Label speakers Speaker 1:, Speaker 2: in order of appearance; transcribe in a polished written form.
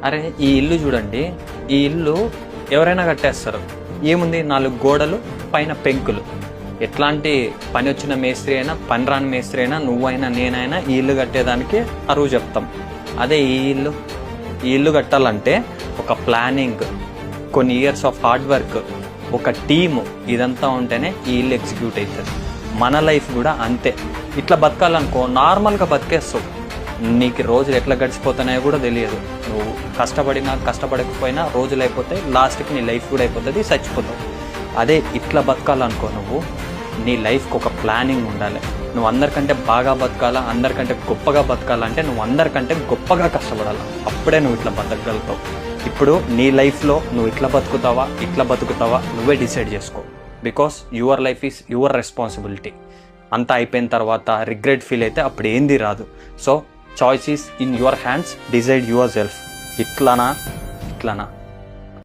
Speaker 1: అరే ఈ ఇల్లు చూడండి, ఈ ఇల్లు ఎవరైనా కట్టేస్తారు. ఏముంది, 4 గోడలు, పైన పెంకులు. ఎట్లాంటి పని వచ్చిన మేస్త్రి అయినా, పని రాని మేస్త్రి అయినా, నువ్వైనా నేనైనా ఈ ఇల్లు కట్టేదానికి అరువు చెప్తాం. అదే ఈ ఇల్లు కట్టాలంటే ఒక ప్లానింగ్, కొన్ని ఇయర్స్ ఆఫ్ హార్డ్ వర్క్, ఒక టీము, ఇదంతా ఉంటేనే ఈ ఇల్లు ఎగ్జిక్యూట్ అవుతుంది. మన లైఫ్ కూడా అంతే. ఇట్లా బతకాలనుకో నార్మల్గా బతికేస్తావు. నీకు రోజులు ఎట్లా గడిచిపోతున్నాయో కూడా తెలియదు. నువ్వు కష్టపడకపోయినా రోజులు అయిపోతాయి, లాస్ట్కి నీ లైఫ్ కూడా అయిపోతుంది, చచ్చిపోతావు. అదే ఇట్లా బతకాలనుకో నువ్వు, నీ లైఫ్కి ఒక ప్లానింగ్ ఉండాలి. నువ్వు అందరికంటే బాగా బతకాలా, అందరికంటే గొప్పగా బతకాలంటే నువ్వు అందరికంటే గొప్పగా కష్టపడాలి. అప్పుడే నువ్వు ఇట్లా బతకగలుగుతావు. ఇప్పుడు నీ లైఫ్లో నువ్వు ఇట్లా బతుకుతావా నువ్వే డిసైడ్ చేసుకో. Because your life is your responsibility. అంతా అయిపోయిన తర్వాత రిగ్రెట్ ఫీల్ అయితే అప్పుడు ఏంది రాదు. So choice is in your hands, decide yourself. ఇట్లానా